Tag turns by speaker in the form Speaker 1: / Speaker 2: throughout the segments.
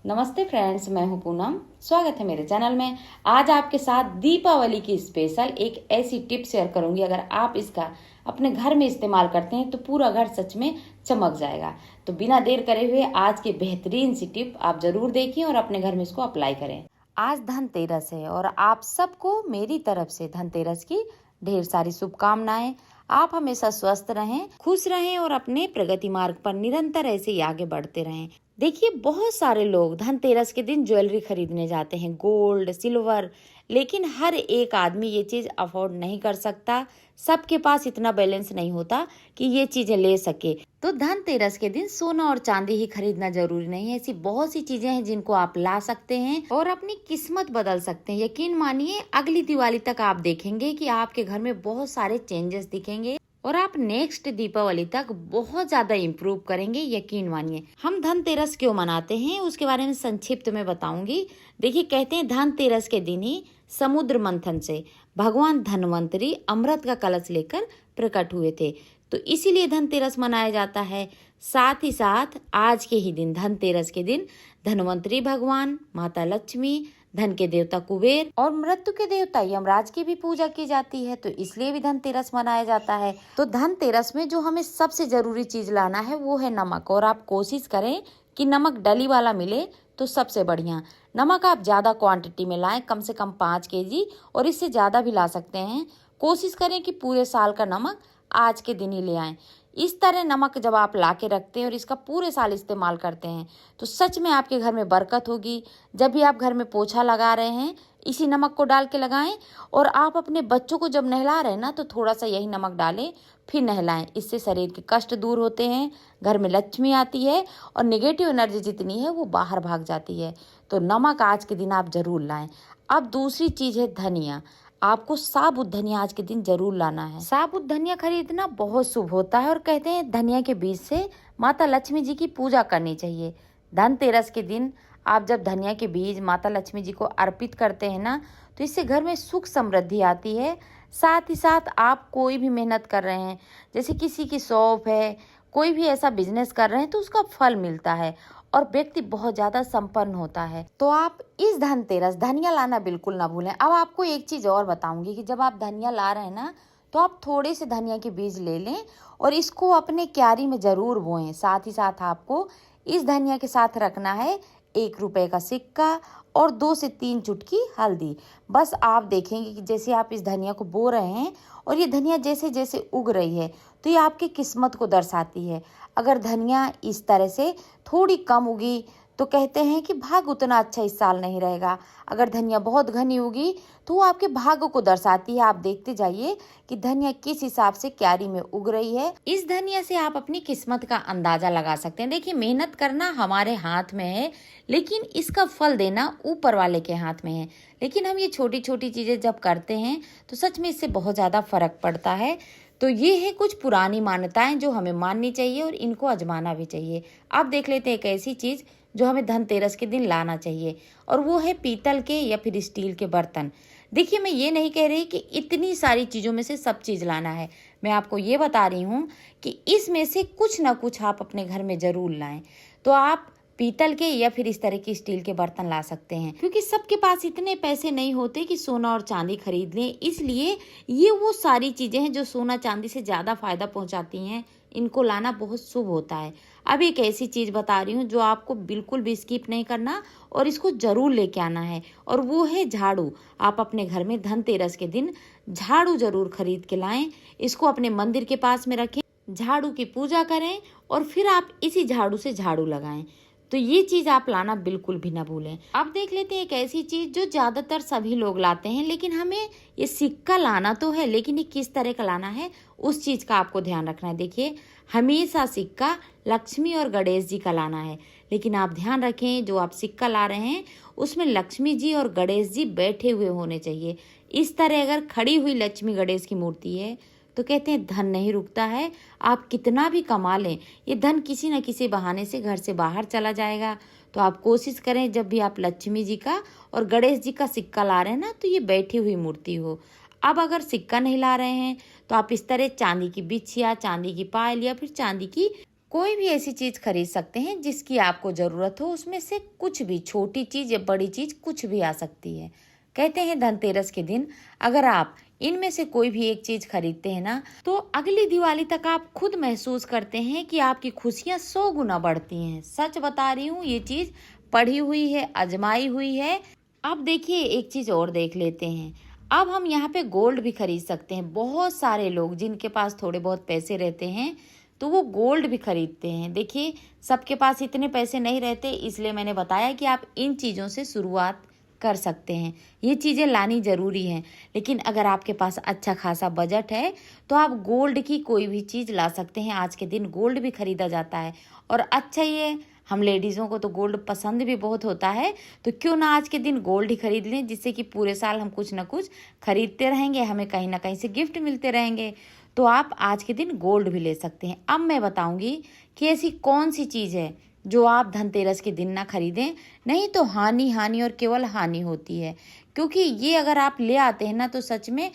Speaker 1: नमस्ते फ्रेंड्स, मैं हूं पूनम। स्वागत है मेरे चैनल में। आज आपके साथ दीपावली की स्पेशल एक ऐसी टिप शेयर करूंगी। अगर आप इसका अपने घर में इस्तेमाल करते हैं तो पूरा घर सच में चमक जाएगा। तो बिना देर करे हुए आज की बेहतरीन सी टिप आप जरूर देखिए और अपने घर में इसको अप्लाई करें। आज धनतेरस है और आप सबको मेरी तरफ से धनतेरस की ढेर सारी शुभकामनाएं। आप हमेशा स्वस्थ रहें, खुश रहें और अपने प्रगति मार्ग पर निरंतर ऐसे ही आगे बढ़ते रहें। देखिए, बहुत सारे लोग धनतेरस के दिन ज्वेलरी खरीदने जाते हैं, गोल्ड, सिल्वर, लेकिन हर एक आदमी ये चीज अफोर्ड नहीं कर सकता। सबके पास इतना बैलेंस नहीं होता कि ये चीजें ले सके। तो धनतेरस के दिन सोना और चांदी ही खरीदना जरूरी नहीं है। ऐसी बहुत सी चीजें हैं जिनको आप ला सकते हैं और अपनी किस्मत बदल सकते हैं। यकीन मानिए, अगली दिवाली तक आप देखेंगे कि आपके घर में बहुत सारे चेंजेस दिखेंगे और आप नेक्स्ट दीपावली तक बहुत ज्यादा इम्प्रूव करेंगे। यकीन मानिए। हम धनतेरस क्यों मनाते हैं उसके बारे में संक्षिप्त में बताऊंगी। देखिए, कहते हैं धनतेरस के दिन ही समुद्र मंथन से भगवान धन्वंतरी अमृत का कलश लेकर प्रकट हुए थे, तो इसीलिए धनतेरस मनाया जाता है। साथ ही साथ आज के ही दिन, धनतेरस के दिन, धन्वंतरी भगवान, माता लक्ष्मी, धन के देवता कुबेर और मृत्यु के देवता यमराज की भी पूजा की जाती है, तो इसलिए भी धनतेरस मनाया जाता है। तो धनतेरस में जो हमें सबसे जरूरी चीज लाना है वो है नमक। और आप कोशिश करें कि नमक डली वाला मिले तो सबसे बढ़िया। नमक आप ज्यादा क्वांटिटी में लाएं, कम से कम 5 केजी, और इससे ज्यादा भी ला सकते हैं। कोशिश करें कि पूरे साल का नमक आज के दिन ही ले आएं। इस तरह नमक जब आप ला के रखते हैं और इसका पूरे साल इस्तेमाल करते हैं तो सच में आपके घर में बरकत होगी। जब भी आप घर में पोछा लगा रहे हैं, इसी नमक को डाल के लगाएं। और आप अपने बच्चों को जब नहला रहे हैं ना, तो थोड़ा सा यही नमक डालें, फिर नहलाएं। इससे शरीर के कष्ट दूर होते हैं, घर में लक्ष्मी आती है और नेगेटिव एनर्जी जितनी है वो बाहर भाग जाती है। तो नमक आज के दिन आप जरूर लाएं। अब दूसरी चीज है धनिया। आपको साबुत धनिया आज के दिन जरूर लाना है। साबुत धनिया खरीदना बहुत शुभ होता है और कहते हैं धनिया के बीज से माता लक्ष्मी जी की पूजा करनी चाहिए। धनतेरस के दिन आप जब धनिया के बीज माता लक्ष्मी जी को अर्पित करते हैं ना, तो इससे घर में सुख समृद्धि आती है। साथ ही साथ आप कोई भी मेहनत कर रहे हैं, जैसे किसी की शॉप है, कोई भी ऐसा बिजनेस कर रहे हैं, तो उसका फल मिलता है और व्यक्ति बहुत ज्यादा संपन्न होता है। तो आप इस धनतेरस धनिया लाना बिल्कुल ना भूलें। अब आपको एक चीज और बताऊंगी कि जब आप धनिया ला रहे हैं ना, तो आप थोड़े से धनिया के बीज ले लें और इसको अपने क्यारी में जरूर बोएं। साथ ही साथ आपको इस धनिया के साथ रखना है 1 रुपए का सिक्का और 2 से 3 चुटकी हल्दी। बस आप देखेंगे कि जैसे आप इस धनिया को बो रहे हैं और ये धनिया जैसे जैसे उग रही है, तो ये आपकी किस्मत को दर्शाती है। अगर धनिया इस तरह से थोड़ी कम उगी तो कहते हैं कि भाग्य उतना अच्छा इस साल नहीं रहेगा। अगर धनिया बहुत घनी उगी तो वो आपके भाग्य को दर्शाती है। आप देखते जाइए कि धनिया किस हिसाब से क्यारी में उग रही है। इस धनिया से आप अपनी किस्मत का अंदाजा लगा सकते हैं। देखिए, मेहनत करना हमारे हाथ में है, लेकिन इसका फल देना ऊपर वाले के हाथ में है। लेकिन हम ये छोटी छोटी चीजें जब करते हैं तो सच में इससे बहुत ज्यादा फर्क पड़ता है। तो ये है कुछ पुरानी मान्यताएं जो हमें माननी चाहिए और इनको आजमाना भी चाहिए। अब देख लेते हैं एक ऐसी चीज जो हमें धनतेरस के दिन लाना चाहिए, और वो है पीतल के या फिर स्टील के बर्तन। देखिए, मैं ये नहीं कह रही कि इतनी सारी चीजों में से सब चीज लाना है। मैं आपको ये बता रही हूँ कि इसमें से कुछ ना कुछ आप अपने घर में जरूर लाएं। तो आप पीतल के या फिर इस तरह की स्टील के बर्तन ला सकते हैं, क्योंकि सबके पास इतने पैसे नहीं होते कि सोना और चांदी खरीद लें। इसलिए ये वो सारी चीजें हैं जो सोना चांदी से ज्यादा फायदा पहुंचाती हैं, इनको लाना बहुत शुभ होता है। अब एक ऐसी चीज बता रही हूँ जो आपको बिल्कुल भी स्किप नहीं करना और इसको जरूर लेके आना है, और वो है झाड़ू। आप अपने घर में धनतेरस के दिन झाड़ू जरूर खरीद के लाएं। इसको अपने मंदिर के पास में रखें, झाड़ू की पूजा करें और फिर आप इसी झाड़ू से झाड़ू लगाएं। तो ये चीज आप लाना बिल्कुल भी ना भूलें। अब देख लेते हैं एक ऐसी चीज जो ज्यादातर सभी लोग लाते हैं, लेकिन हमें ये सिक्का लाना तो है, लेकिन ये किस तरह का लाना है उस चीज का आपको ध्यान रखना है। देखिए, हमेशा सिक्का लक्ष्मी और गणेश जी का लाना है, लेकिन आप ध्यान रखें जो आप सिक्का ला रहे हैं उसमें लक्ष्मी जी और गणेश जी बैठे हुए होने चाहिए। इस तरह अगर खड़ी हुई लक्ष्मी गणेश की मूर्ति है तो कहते हैं धन नहीं रुकता है। आप कितना भी कमा लें, ये धन किसी न किसी बहाने से घर से बाहर चला जाएगा। तो आप कोशिश करें जब भी आप लक्ष्मी जी का और गणेश जी का सिक्का ला रहे हैं ना, तो ये बैठी हुई मूर्ति हो। अब अगर सिक्का नहीं ला रहे हैं तो आप इस तरह चांदी की बिछिया, चांदी की पायल या फिर चांदी की कोई भी ऐसी चीज खरीद सकते हैं जिसकी आपको जरूरत हो, उसमें से कुछ भी, छोटी चीज या बड़ी चीज कुछ भी आ सकती है। कहते हैं धनतेरस के दिन अगर आप इनमें से कोई भी एक चीज खरीदते हैं ना, तो अगली दिवाली तक आप खुद महसूस करते हैं कि आपकी खुशियां 100 गुना बढ़ती हैं। सच बता रही हूँ, ये चीज पढ़ी हुई है, आजमाई हुई है। अब देखिए एक चीज और देख लेते हैं। अब हम यहाँ पे गोल्ड भी खरीद सकते हैं। बहुत सारे लोग जिनके पास थोड़े बहुत पैसे रहते हैं तो वो गोल्ड भी खरीदते हैं। देखिए सबके पास इतने पैसे नहीं रहते, इसलिए मैंने बताया कि आप इन चीज़ों से शुरुआत कर सकते हैं। ये चीज़ें लानी ज़रूरी हैं, लेकिन अगर आपके पास अच्छा खासा बजट है तो आप गोल्ड की कोई भी चीज़ ला सकते हैं। आज के दिन गोल्ड भी खरीदा जाता है और अच्छा ये, हम लेडीज़ों को तो गोल्ड पसंद भी बहुत होता है, तो क्यों ना आज के दिन गोल्ड ही खरीद लें, जिससे कि पूरे साल हम कुछ ना कुछ खरीदते रहेंगे, हमें कहीं ना कहीं से गिफ्ट मिलते रहेंगे। तो आप आज के दिन गोल्ड भी ले सकते हैं। अब मैं बताऊंगी कि ऐसी कौन सी चीज़ है जो आप धनतेरस के दिन ना खरीदें, नहीं तो हानि हानि और केवल हानि होती है। क्योंकि ये अगर आप ले आते हैं ना तो सच में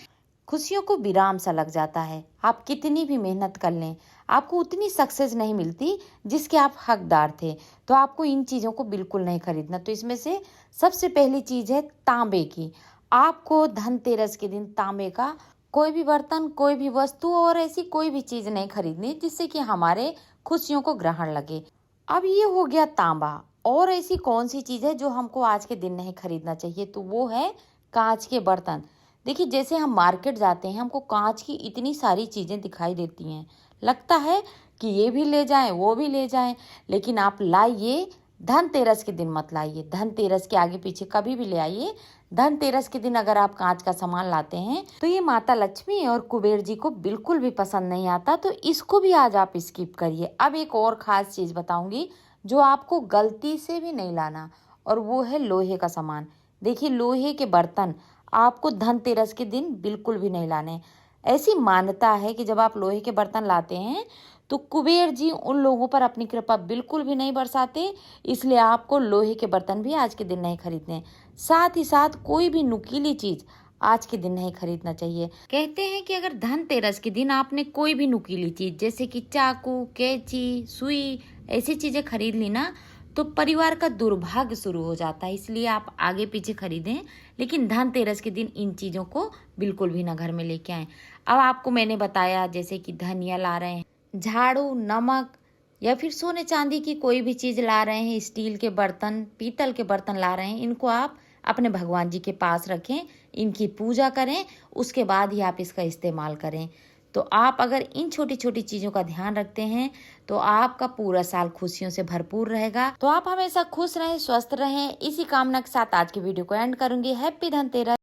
Speaker 1: खुशियों को विराम सा लग जाता है। आप कितनी भी मेहनत कर लें, आपको उतनी सक्सेस नहीं मिलती जिसके आप हकदार थे। तो आपको इन चीज़ों को बिल्कुल नहीं खरीदना। तो इसमें से सबसे पहली चीज़ है तांबे की। आपको धनतेरस के दिन तांबे का कोई भी बर्तन, कोई भी वस्तु और ऐसी कोई भी चीज़ नहीं खरीदनी जिससे कि हमारे खुशियों को ग्रहण लगे। अब ये हो गया तांबा। और ऐसी कौन सी चीज़ है जो हमको आज के दिन नहीं खरीदना चाहिए, तो वो है कांच के बर्तन। देखिए जैसे हम मार्केट जाते हैं, हमको कांच की इतनी सारी चीज़ें दिखाई देती हैं, लगता है कि ये भी ले जाएं, वो भी ले जाएं, लेकिन आप लाइए, धनतेरस के दिन मत लाइए। धनतेरस के आगे पीछे कभी भी ले आइए। धनतेरस के दिन अगर आप कांच का सामान लाते हैं तो ये माता लक्ष्मी और कुबेर जी को बिल्कुल भी पसंद नहीं आता, तो इसको भी आज आप स्किप करिए। अब एक और खास चीज़ बताऊंगी जो आपको गलती से भी नहीं लाना, और वो है लोहे का सामान। देखिए लोहे के बर्तन आपको धनतेरस के दिन बिल्कुल भी नहीं लाने। ऐसी मान्यता है कि जब आप लोहे के बर्तन लाते हैं तो कुबेर जी उन लोगों पर अपनी कृपा बिल्कुल भी नहीं बरसाते, इसलिए आपको लोहे के बर्तन भी आज के दिन नहीं खरीदने। साथ ही साथ कोई भी नुकीली चीज आज के दिन नहीं खरीदना चाहिए। कहते हैं कि अगर धनतेरस के दिन आपने कोई भी नुकीली चीज जैसे कि चाकू, कैंची, सुई, ऐसी चीजें खरीद ली ना, तो परिवार का दुर्भाग्य शुरू हो जाता है। इसलिए आप आगे पीछे खरीदें, लेकिन धनतेरस के दिन इन चीजों को बिल्कुल भी ना घर में लेके आए। अब आपको मैंने बताया जैसे कि धनिया ला रहे हैं, झाड़ू, नमक, या फिर सोने चांदी की कोई भी चीज ला रहे हैं, स्टील के बर्तन, पीतल के बर्तन ला रहे हैं, इनको आप अपने भगवान जी के पास रखें, इनकी पूजा करें, उसके बाद ही आप इसका इस्तेमाल करें। तो आप अगर इन छोटी छोटी चीजों का ध्यान रखते हैं तो आपका पूरा साल खुशियों से भरपूर रहेगा। तो आप हमेशा खुश रहें, स्वस्थ रहें, इसी कामना के साथ आज की वीडियो को एंड करूंगी। हैप्पी धनतेरस।